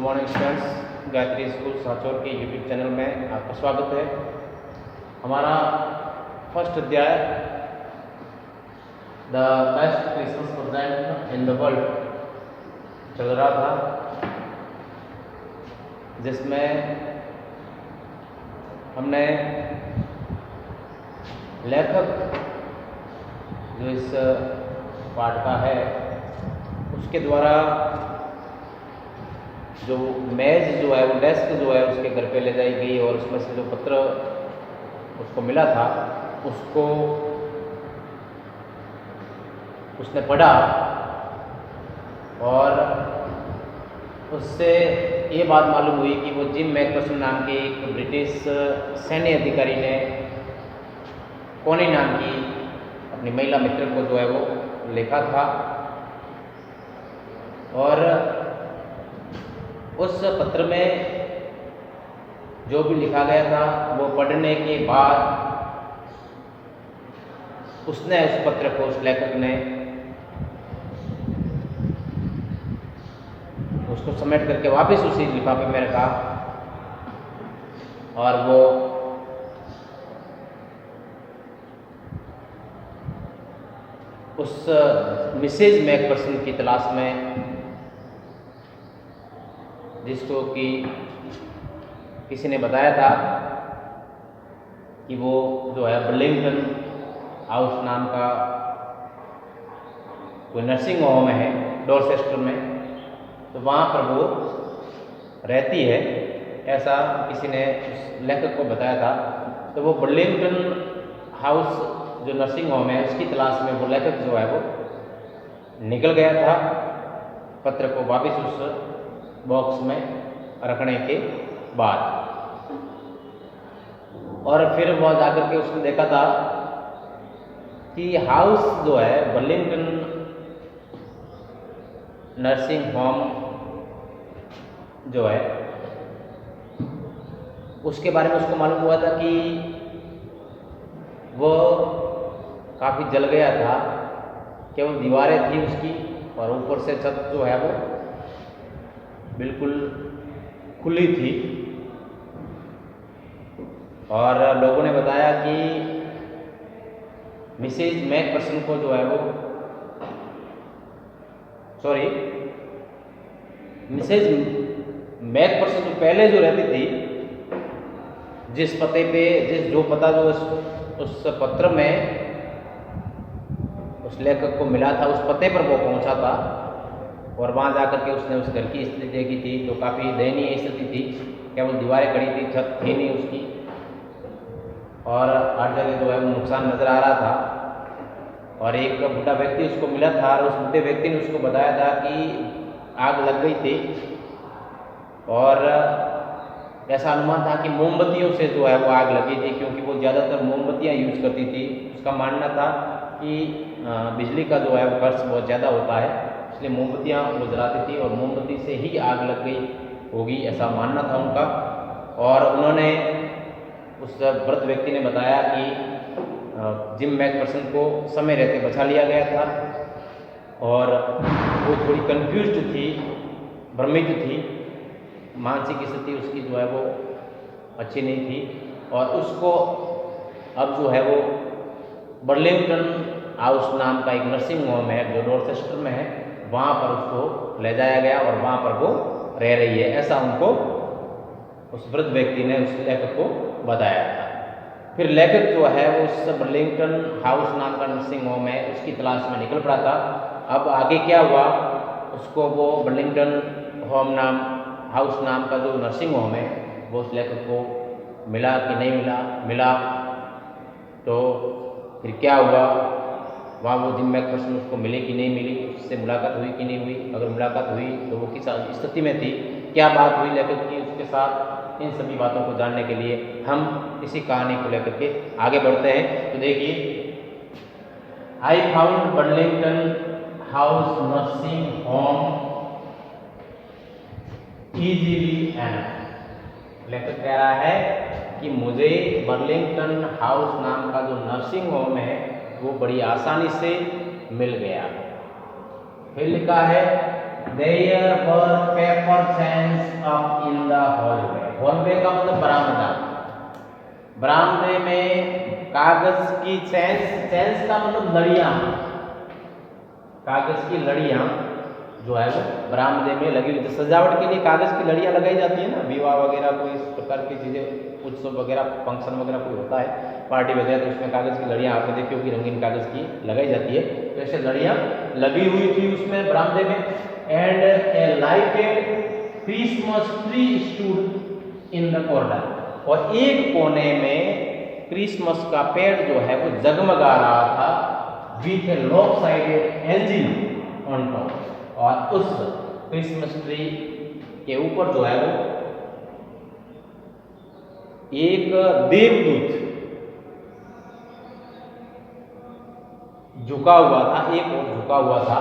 Morning students, Gayatri school Sanchore के YouTube channel में आपका स्वागत है। हमारा फर्स्ट अध्याय the best Christmas present in the world चल रहा था, जिसमें हमने लेखक जो इस पाठ का है उसके द्वारा जो मेज जो है, वो डेस्क जो है उसके घर पे ले जाई गई और उसमें से जो पत्र उसको मिला था उसको उसने पढ़ा और उससे ये बात मालूम हुई कि वो जिम मैकफर्सन नाम के एक ब्रिटिश सैन्य अधिकारी ने कोनी नाम की अपनी महिला मित्र को जो है वो लिखा था और उस पत्र में जो भी लिखा गया था वो पढ़ने के बाद उसने उस पत्र को, उस लेखक ने उसको समेट करके वापस उसी लिफाफे में रखा और वो उस मिसेज मैकफर्सन की तलाश में, जिसको कि किसी ने बताया था कि वो जो है बर्लिंगटन हाउस नाम का कोई नर्सिंग होम है डॉर्सेस्टर में, तो वहाँ पर वो रहती है, ऐसा किसी ने उस लेखक को बताया था। तो वो बर्लिंगटन हाउस जो नर्सिंग होम है उसकी तलाश में वो लेखक जो है वो निकल गया था, पत्र को वापस उस बॉक्स में रखने के बाद। और फिर वह जाकर के उसने देखा था कि हाउस जो है बर्लिंगटन नर्सिंग होम जो है उसके बारे में उसको मालूम हुआ था कि वो काफ़ी जल गया था, केवल दीवारें थी उसकी और ऊपर से छत जो है वो बिल्कुल खुली थी। और लोगों ने बताया कि मिसेज मैकफर्सन को जो है वो मिसेज मैकफर्सन जो पहले जो रहती थी, जिस पते पे जो पता जो उस पत्र में उस लेखक को मिला था, उस पते पर वो पहुंचा था और वहाँ जाकर के उसने उस घर की स्थिति देखी थी जो काफ़ी दयनीय स्थिति थी, केवल दीवारें खड़ी थी, छत थी नहीं उसकी और हर जगह जो है वो नुकसान नज़र आ रहा था। और एक बूढ़ा व्यक्ति उसको मिला था और उस बूढ़े व्यक्ति ने उसको बताया था कि आग लग गई थी और ऐसा अनुमान था कि मोमबत्तियों से जो है वो आग लगी थी, क्योंकि वो ज़्यादातर मोमबत्तियाँ यूज़ करती थी। उसका मानना था कि बिजली का जो है वो खर्च बहुत ज़्यादा होता है, इसलिए मोमबत्तियाँ वो जलाती थी और मोमबत्ती से ही आग लग गई होगी, ऐसा मानना था उनका। और उन्होंने उस वृद्ध व्यक्ति ने बताया कि जिम मैकफर्सन को समय रहते बचा लिया गया था और वो थोड़ी कंफ्यूज्ड थी, भ्रमित थी, मानसिक स्थिति उसकी जो है वो अच्छी नहीं थी और उसको अब जो है वो बर्लिंगटन हाउस नाम का एक नर्सिंग होम है जो डॉर्सेस्टर में है, वहाँ पर उसको ले जाया गया और वहाँ पर वो रह रही है, ऐसा उनको उस वृद्ध व्यक्ति ने उस लेखक को बताया था। फिर लेखक जो है वो उस बर्लिंगटन हाउस नाम का नर्सिंग होम है उसकी तलाश में निकल पड़ा था। अब आगे क्या हुआ, उसको वो बर्लिंगटन हाउस नाम का जो नर्सिंग होम है वो उस लेखक को मिला कि नहीं मिला, तो फिर क्या हुआ, वहाँ वो जिम मैकफर्सन उसको मिली कि नहीं मिली, उससे मुलाकात हुई कि नहीं हुई, अगर मुलाकात हुई तो वो किस स्थिति में थी, क्या बात हुई लेखक की उसके साथ, इन सभी बातों को जानने के लिए हम इसी कहानी को लेकर के आगे बढ़ते हैं। तो देखिए, I found Burlington house nursing home easily enough. लेखक कह रहा है कि मुझे बर्लिंगटन हाउस नाम का जो नर्सिंग होम है वो बड़ी आसानी से मिल गया। फिर लिखा है there were paper chains up in the hallway. Hallway का मतलब बरामदा। बरामदे में कागज की चेन्स, चेन्स का मतलब लड़ियां, कागज की लड़ियां जो है वो बरामदे में लगी हुई। सजावट के लिए कागज की लड़ियां लगाई जाती है ना, विवाह वगैरह कोई इस प्रकार की चीजें, उत्सव वगैरह, फंक्शन वगैरह कोई होता है, पार्टी वगैरह, तो उसमें कागज की लड़ियां आपने देखी होगी, रंगीन कागज की लगाई जाती है। तो ऐसे लड़ियां लगी हुई थी उसमें बरामदे में। And A lighted Christmas tree stood in the corner. और एक कोने में क्रिसमस का पेड़ जो है वो जगमगा रहा था, with A lopsided angel on top. और उस क्रिसमस ट्री के ऊपर जो है वो एक देवदूत झुका हुआ था, एक और झुका हुआ था।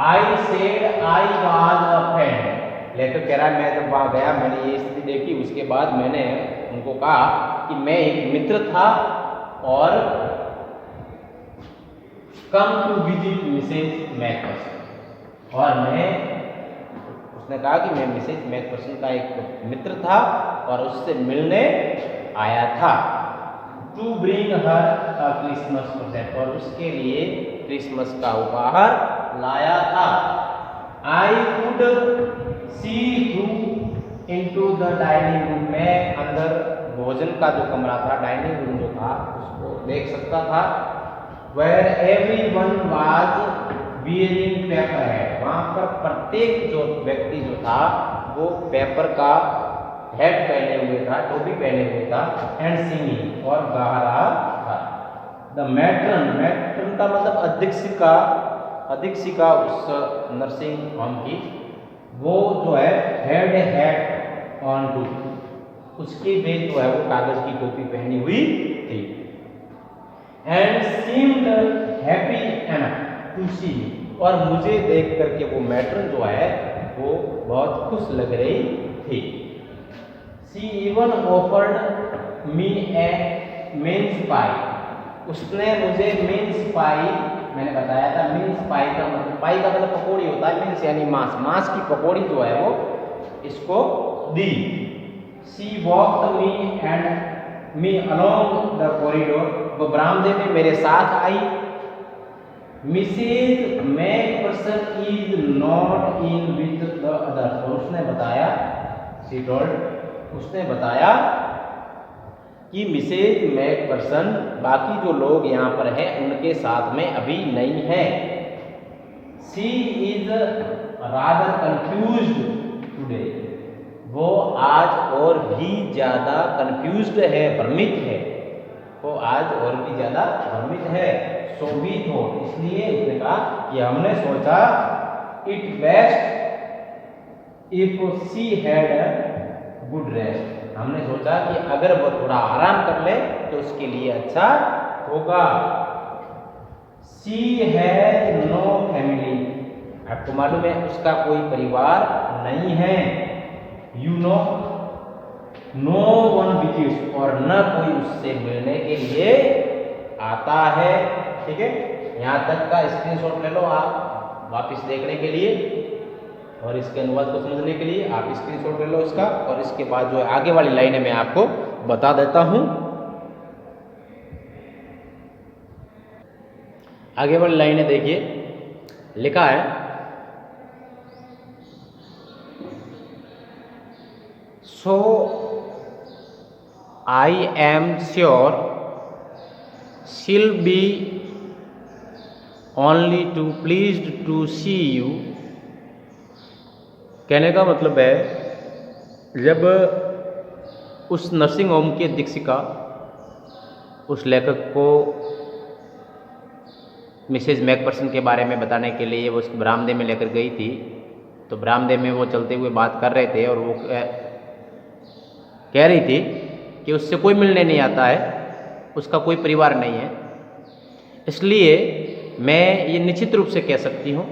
I said I was a friend. Letter कह रहा है मैं जब वहां गया, मैंने ये स्थिति देखी, उसके बाद मैंने उनको कहा कि मैं एक मित्र था और come to visit Mrs McPherson. और मैं, उसने कहा कि मैं मिसेज मैकपर्सन का एक मित्र था और उससे मिलने आया था। To bring her a Christmas present. और उसके लिए क्रिसमस का उपहार लाया था। I could see through into the dining room. मैं अंदर भोजन का जो कमरा था, डाइनिंग रूम जो था, उसको देख सकता था। Where everyone was wearing paper hat। वहाँ पर प्रत्येक जो व्यक्ति जो था वो पेपर का हैट पहने हुए था, टोपी पहने हुए था। एंड सिंगिंग, और गा रहा था। द मैट्रन, मैट्रन का मतलब अधीक्षिका, अधीक्षिका उस नर्सिंग होम की, वो जो है had a hat on too, उसकी भी जो है वो कागज की टोपी पहनी हुई थी। And seemed happy enough to see. और मुझे देख करके वो मैट्रन जो है वो बहुत खुश लग रही थी। सी इवन ऑफर्ड मी ए मिन्स पाई। उसने मुझे मिन्स पाई, मैंने बताया था मिन्स पाई का मतलब, पाई का मतलब पकौड़ी होता है, मिन्स यानी मांस, मांस की पकौड़ी जो है वो इसको दी। She walked me and me along the corridor. वो बरामदे में मेरे साथ आई। Mrs McPherson is not in with the others. और उसने बताया, शी टोल्ड, उसने बताया कि मिसेज मैकपर्सन बाकी जो लोग यहाँ पर हैं उनके साथ में अभी नहीं है। सी इज रादर कंफ्यूज्ड टुडे। वो आज और भी ज्यादा कंफ्यूज्ड है, भ्रमित है। वो आज और भी ज्यादा भ्रमित है। सो वी थॉट, इसलिए उसने कहा कि हमने सोचा, it best if she had good rest. हमने सोचा कि अगर वो थोड़ा आराम कर ले तो उसके लिए अच्छा होगा। She has no family. आपको मालूम है उसका कोई परिवार नहीं है। You know no one visits. और न कोई उससे मिलने के लिए आता है। ठीक है, यहाँ तक का स्क्रीनशॉट ले लो आप वापस देखने के लिए, और इसके अनुवाद को समझने के लिए आप स्क्रीनशॉट ले लो इसका। और इसके बाद जो है आगे वाली लाइनें मैं आपको बता देता हूं। आगे वाली लाइनें देखिए, लिखा है, so I am sure she'll be only too pleased to see you। कहने का मतलब है, जब उस नर्सिंग होम की अधीक्षिका उस लेखक को मिसेज मैकपर्सन के बारे में बताने के लिए वो उस बरामदे में लेकर गई थी, तो बरामदे में वो चलते हुए बात कर रहे थे और वो कह रही थी कि उससे कोई मिलने नहीं आता है, उसका कोई परिवार नहीं है। इसलिए मैं ये निश्चित रूप से कह सकती हूँ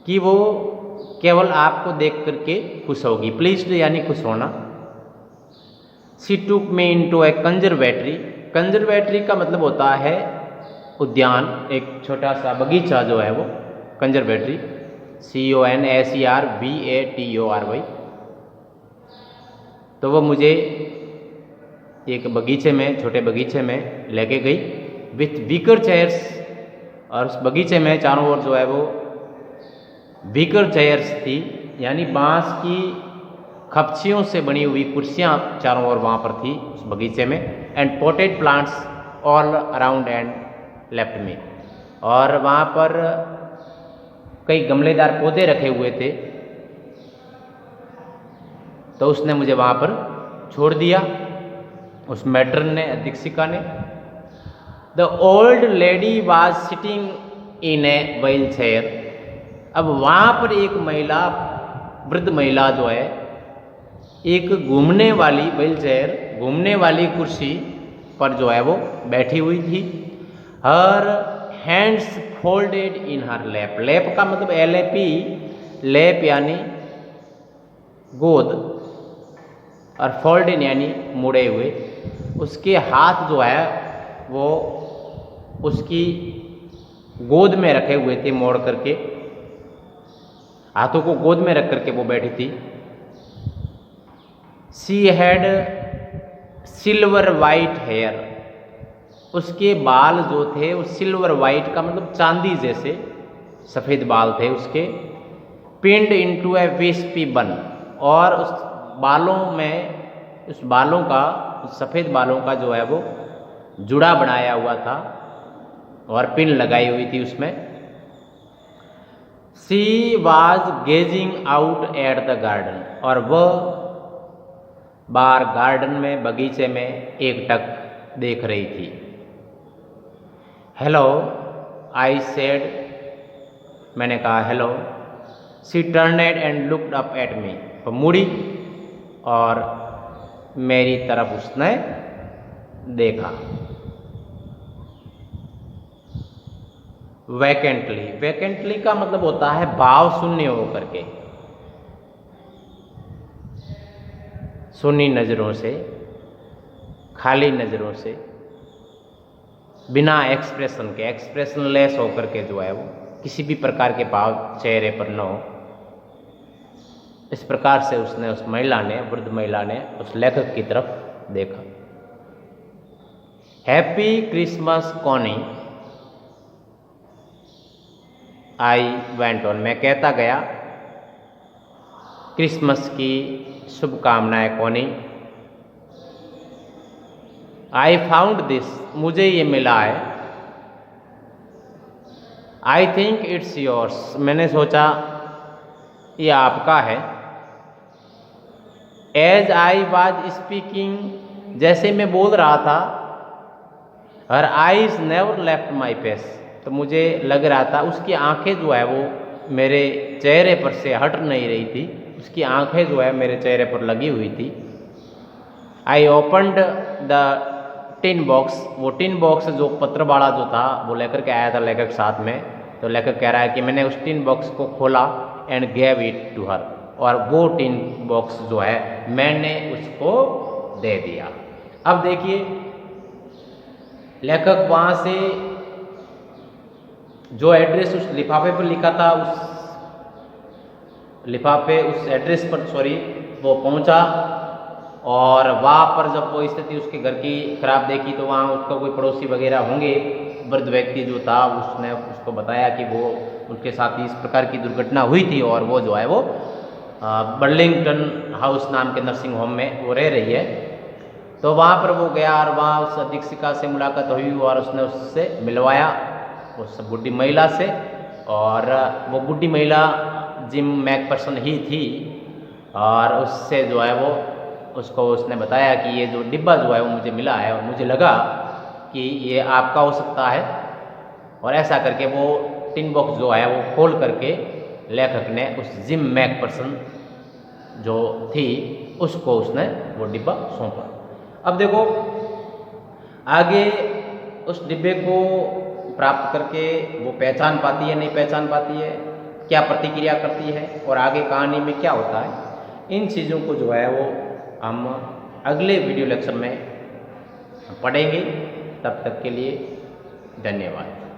कि वो केवल आपको देख करके खुश होगी। प्लीज्ड यानी खुश होना। She took me into A conservatory. Conservatory का मतलब होता है उद्यान, एक छोटा सा बगीचा जो है वो कंजर्वेटरी, CONSERVATORY, तो वो मुझे एक बगीचे में, छोटे बगीचे में लेके गई विथ वीकर चेयर्स। और उस बगीचे में चारों ओर जो है वो वीकर चेयर्स थी, यानी बांस की खपचियों से बनी हुई कुर्सियां चारों ओर वहाँ पर थी उस बगीचे में। And potted plants all around and left में, और वहाँ पर कई गमलेदार पौधे रखे हुए थे, तो उसने मुझे वहाँ पर छोड़ दिया, उस मैट्रन ने, अधीक्षिका ने। The old lady was sitting in a wheel chair. अब वहाँ पर एक महिला, वृद्ध महिला जो है, एक घूमने वाली व्हील चेयर, घूमने वाली कुर्सी पर जो है वो बैठी हुई थी। हर हैंड्स फोल्डेड इन हर लैप। लैप का मतलब LAP, लैप यानी गोद, और फोल्डेड यानी मुड़े हुए। उसके हाथ जो है वो उसकी गोद में रखे हुए थे, मोड़ करके, हाथों को गोद में रख करके वो बैठी थी। She had silver white hair. उसके बाल जो थे वो सिल्वर वाइट का मतलब चांदी जैसे सफ़ेद बाल थे उसके। पिंड इनटू ए विस्पी बन, और उस बालों में, उस बालों का, उस सफ़ेद बालों का जो है वो जुड़ा बनाया हुआ था और पिन लगाई हुई थी उसमें। She was gazing out at the garden, और वह बाहर गार्डन में, बगीचे में एकटक देख रही थी। हेलो आई सेड, मैंने कहा hello. She turned and looked up at me, वो मुड़ी और मेरी तरफ उसने देखा। वैकेंटली, वैकेंटली का मतलब होता है भाव शून्य होकर के, सुनी नज़रों से, खाली नज़रों से, बिना एक्सप्रेशन के, एक्सप्रेशनलेस होकर के जो है वो, किसी भी प्रकार के भाव चेहरे पर न हो, इस प्रकार से उसने, उस महिला ने, वृद्ध महिला ने उस लेखक की तरफ देखा। Happy Christmas Connie, I went on, मैं कहता गया, क्रिसमस की शुभकामनाएं कॉनी। आई फाउंड दिस, मुझे ये मिला है। आई थिंक इट्स योर्स, मैंने सोचा ये आपका है। एज आई वाज स्पीकिंग, जैसे मैं बोल रहा था, her eyes never left my face, तो मुझे लग रहा था उसकी आंखें जो है वो मेरे चेहरे पर से हट नहीं रही थी, उसकी आंखें जो है मेरे चेहरे पर लगी हुई थी। I opened the tin box, वो टिन बॉक्स जो पत्रबाड़ा जो था वो लेकर के आया था लेखक साथ में, तो लेखक कह रहा है कि मैंने उस टिन बॉक्स को खोला and gave it to her, और वो टिन बॉक्स जो है मैंने उसको दे दिया। अब देखिए, लेखक वहाँ से जो एड्रेस उस लिफाफे पर लिखा था, उस लिफाफे, उस एड्रेस पर वो पहुँचा, और वहाँ पर जब वो स्थिति उसके घर की खराब देखी, तो वहाँ उसका कोई पड़ोसी वगैरह होंगे, वृद्ध व्यक्ति जो था, उसने उसको बताया कि वो उनके साथ इस प्रकार की दुर्घटना हुई थी, और वो जो है वो बर्लिंगटन हाउस नाम के नर्सिंग होम में वो रह रही है। तो वहाँ पर वो गया और वहाँ उस अधीक्षिका से मुलाकात हुई, और उसने उससे मिलवाया, उस बुढ़ी महिला से। और वो बुढ़ी महिला जिम मैकपर्सन ही थी, और उससे जो है वो, उसको उसने बताया कि ये जो डिब्बा जो है वो मुझे मिला है, और मुझे लगा कि ये आपका हो सकता है। और ऐसा करके वो टिन बॉक्स जो है वो खोल करके लेखक ने उस जिम मैकपर्सन जो थी उसको उसने वो डिब्बा सौंपा। अब देखो आगे उस डिब्बे को प्राप्त करके वो पहचान पाती है, नहीं पहचान पाती है, क्या प्रतिक्रिया करती है, और आगे कहानी में क्या होता है, इन चीज़ों को जो है वो हम अगले वीडियो लेक्चर में पढ़ेंगे। तब तक के लिए धन्यवाद।